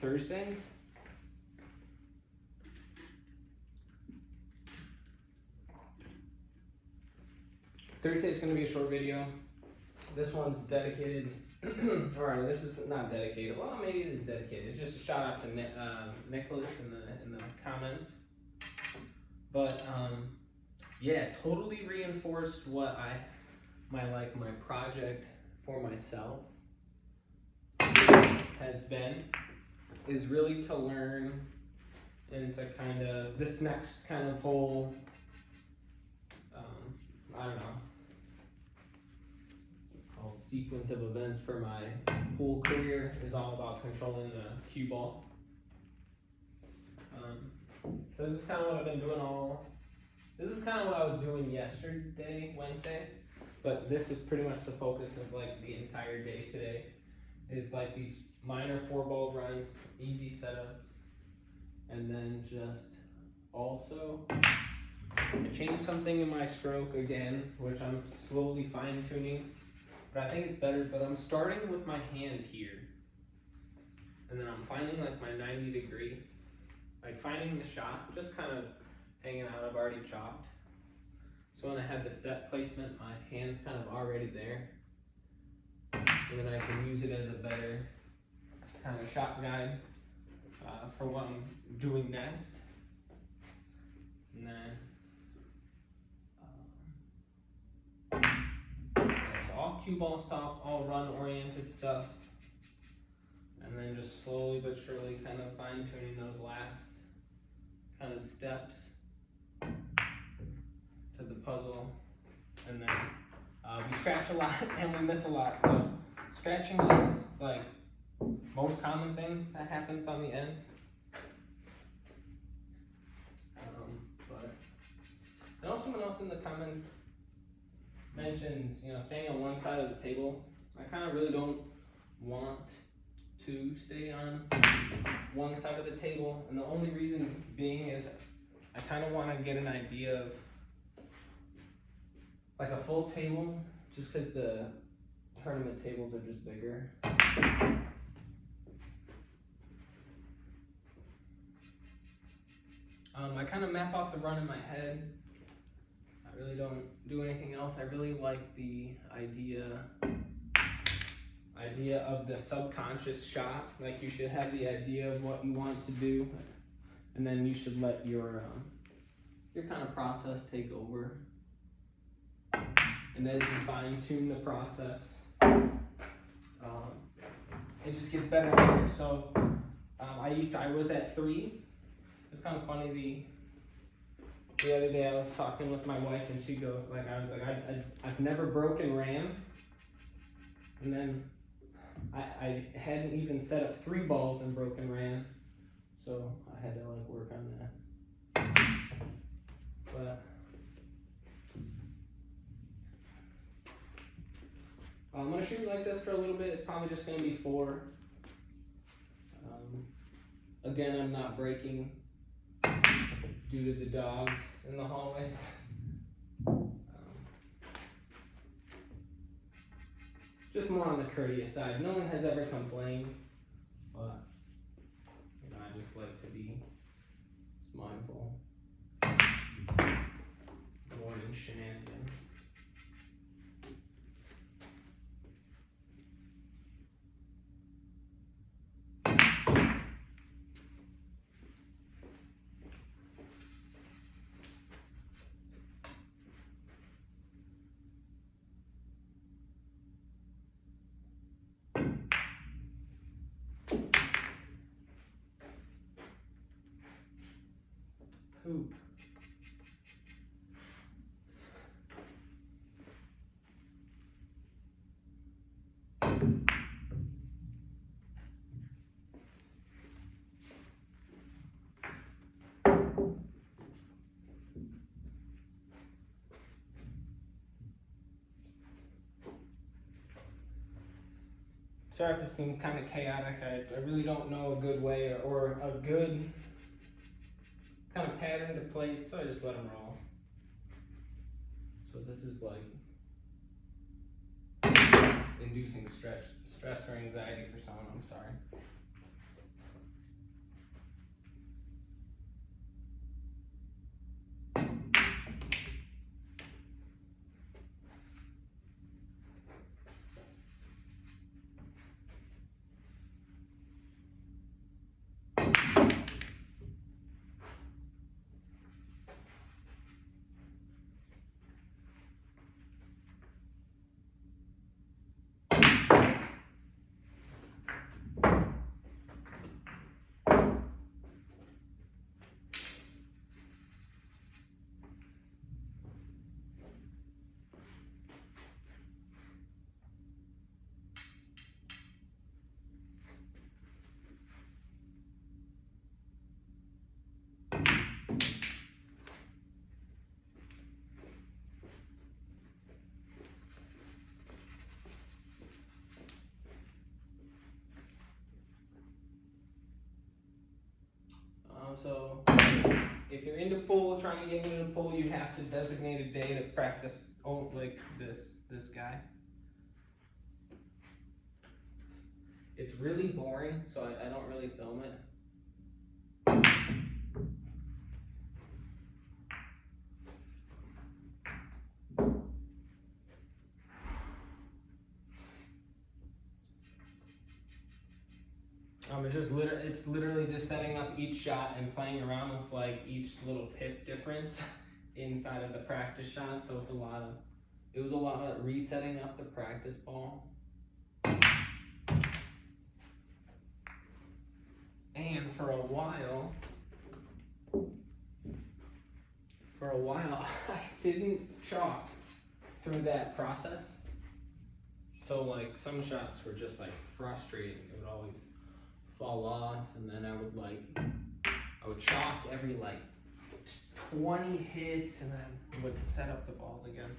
Thursday. Thursday is going to be a short video. This one's dedicated, or this is not dedicated. Well, maybe it is dedicated. It's just a shout out to Nicholas in the comments. But yeah, totally reinforced what my project for myself has been, is really to learn and to kind of this next kind of whole I don't know, whole sequence of events for my pool career is all about controlling the cue ball. So this is kind of what I've been doing this is kind of what I was doing yesterday, Wednesday, but this is pretty much the focus of like the entire day today. Is like these minor 4-ball runs, easy setups, and then just also I changed something in my stroke again, which I'm slowly fine tuning, but I think it's better. But I'm starting with my hand here, and then I'm finding like my 90 degree, like finding the shot, just kind of hanging out. I've already chopped, so when I have the step placement, my hand's kind of already there, and then I can use it as a better kind of shot guide for what I'm doing next. And then so all cue ball stuff, all run oriented stuff, and then just slowly but surely kind of fine tuning those last kind of steps to the puzzle. And then we scratch a lot and we miss a lot, so scratching is like most common thing that happens on the end. But I know someone else in the comments mentioned, staying on one side of the table. I kind of really don't want to stay on one side of the table, and the only reason being is I kind of want to get an idea of like a full table, just because the tournament tables are just bigger. I kind of map out the run in my head. I really don't do anything else. I really like the idea of the subconscious shot. Like you should have the idea of what you want to do, and then you should let your kind of process take over. And as you fine tune the process, it just gets better and better. So I was at 3. It's kind of funny. The other day I was talking with my wife, and she goes, like, I was like, I've never broken ran, and then I hadn't even set up 3 balls and broken ran, so I had to like work on that. But I'm gonna shoot like this for a little bit. It's probably just gonna be 4. Again, I'm not breaking due to the dogs in the hallways. Just more on the courteous side. No one has ever complained, but I just like to be mindful, avoiding shenanigans. Poop. Sorry if this seems kind of chaotic. I really don't know a good way or a good kind of pattern to place, so I just let them roll. So this is like inducing stress or anxiety for someone, I'm sorry. trying to get into the pool, you have to designate a day to practice. Oh, like this guy. It's really boring, so I don't really film it. It's literally just setting up each shot and playing around with like each little pip difference inside of the practice shot. So it was a lot of resetting up the practice ball. And for a while, I didn't chalk through that process. So like some shots were just like frustrating. It would always fall off, and then I would chalk every like 20 hits, and then would set up the balls again.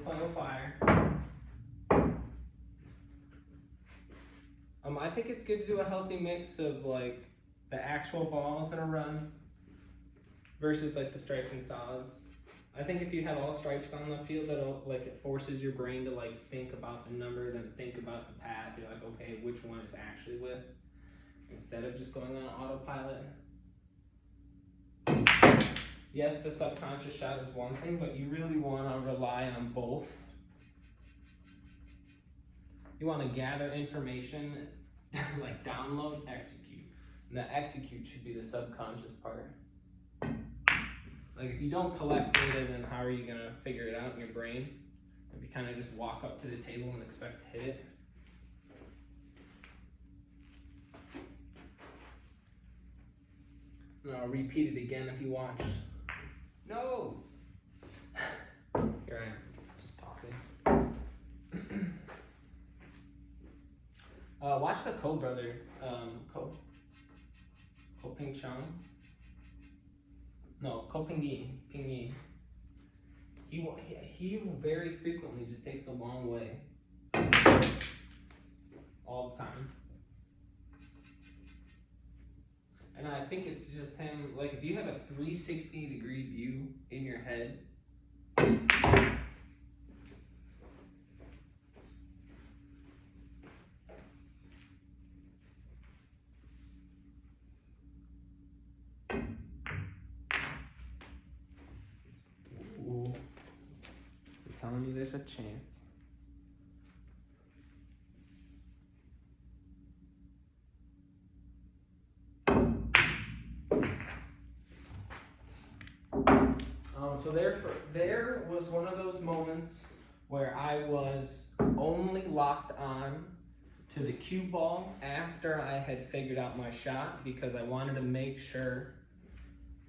Playing with fire. I think it's good to do a healthy mix of like the actual balls in a run versus like the stripes and solids. I think if you have all stripes on the field, it forces your brain to like think about the number, then think about the path. You're like, okay, which one it's actually with, instead of just going on autopilot. Yes, the subconscious shot is one thing, but you really want to rely on both. You want to gather information, like download, execute. And the execute should be the subconscious part. Like if you don't collect data, then how are you going to figure it out in your brain? If you kind of just walk up to the table and expect to hit it. And I'll repeat it again if you watch. No! Here I am, just talking. Watch the Ko brother, Ko Ping Chang. No, Ko Ping Yi. He very frequently just takes the long way. All the time. And I think it's just him, like if you have a 360-degree view in your head, ooh, I'm telling you there's a chance. So there was one of those moments where I was only locked on to the cue ball after I had figured out my shot, because I wanted to make sure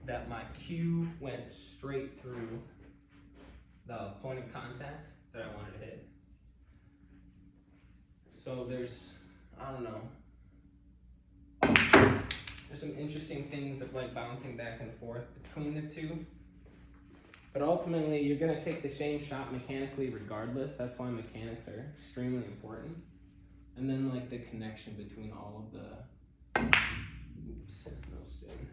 that my cue went straight through the point of contact that I wanted to hit. So there's some interesting things of like bouncing back and forth between the two. But ultimately, you're going to take the same shot mechanically regardless. That's why mechanics are extremely important. And then like the connection between all of the... Oops, no spin.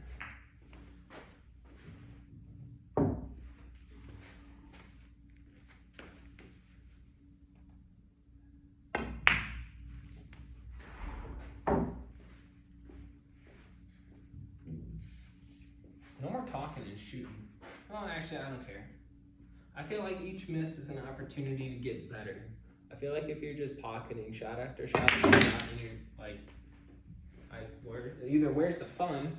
No more talking and shooting. Well, actually, I don't care. I feel like each miss is an opportunity to get better. I feel like if you're just pocketing shot after shot after shot, and you're like, where's the fun?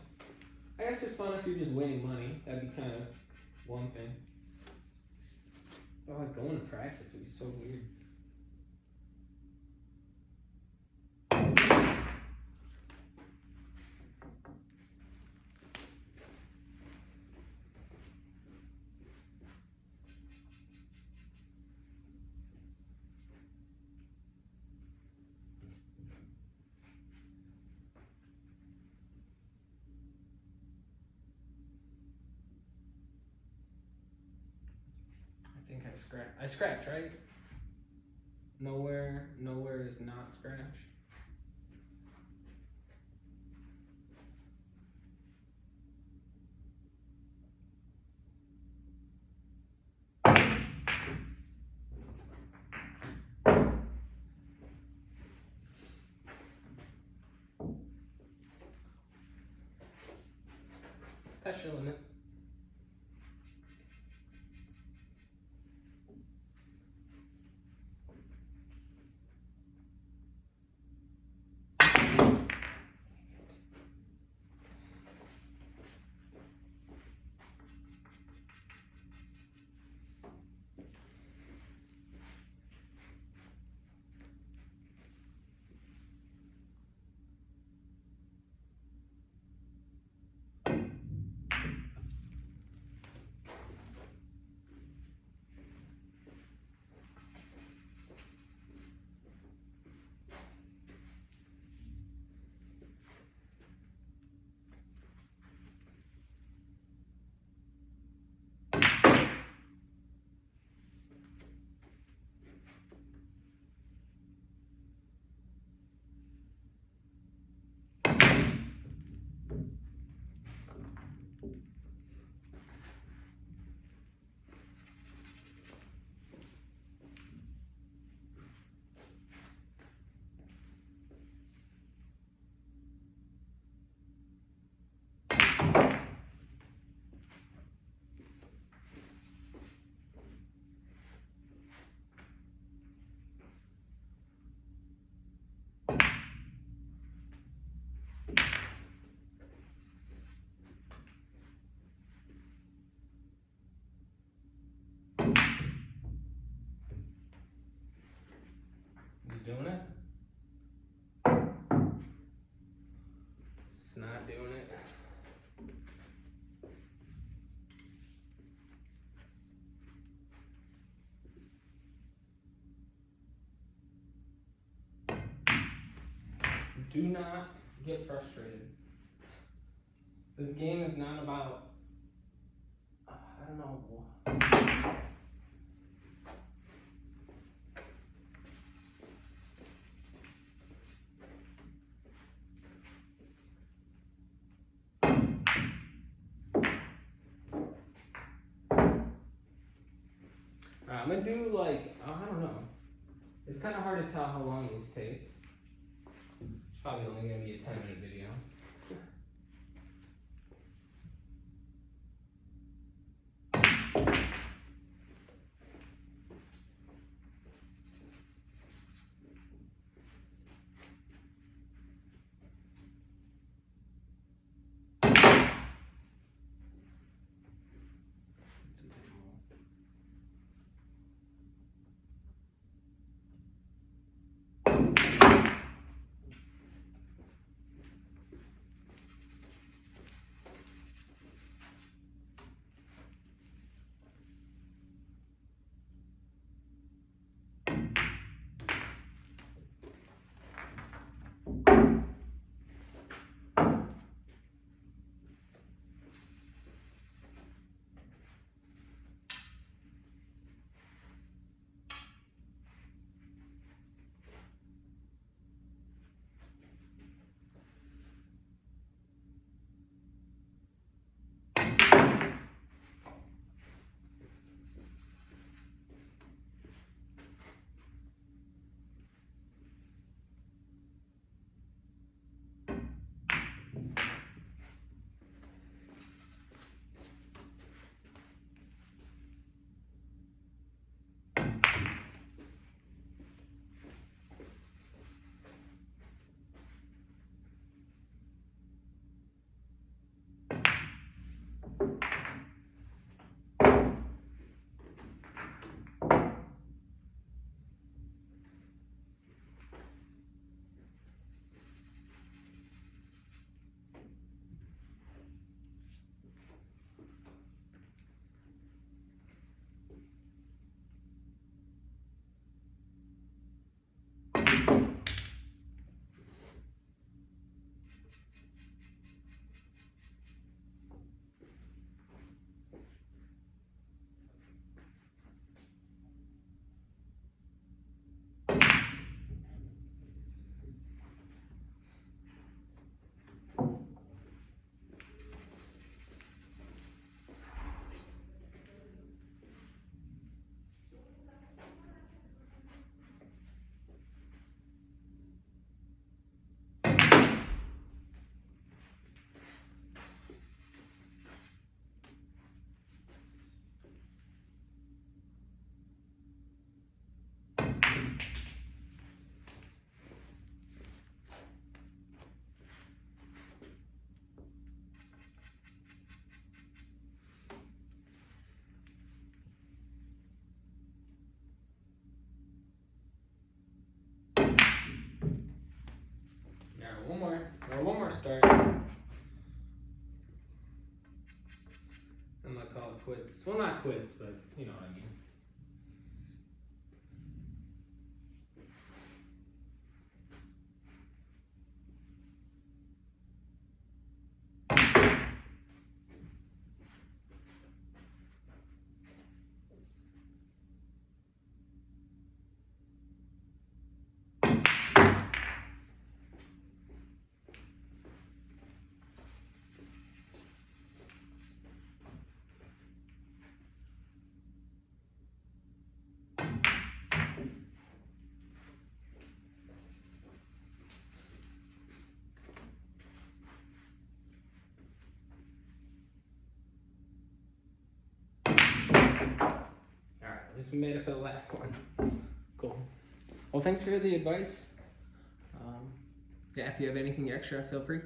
I guess it's fun if you're just winning money. That'd be kind of one thing. But like going to practice would be so weird. scratch. I scratch, right? Nowhere is not scratch. Test your limits. You doing it? It's not doing it. Do not get frustrated. This game is not about, I don't know. Alright, I'm gonna do like, I don't know. It's kind of hard to tell how long these take. It's probably only gonna be a 10-minute video. One more start. I'm gonna call it quits. Well, not quits, but you know what I mean. Alright, at least we made it for the last one. Cool. Well, thanks for the advice. Yeah, if you have anything extra, feel free.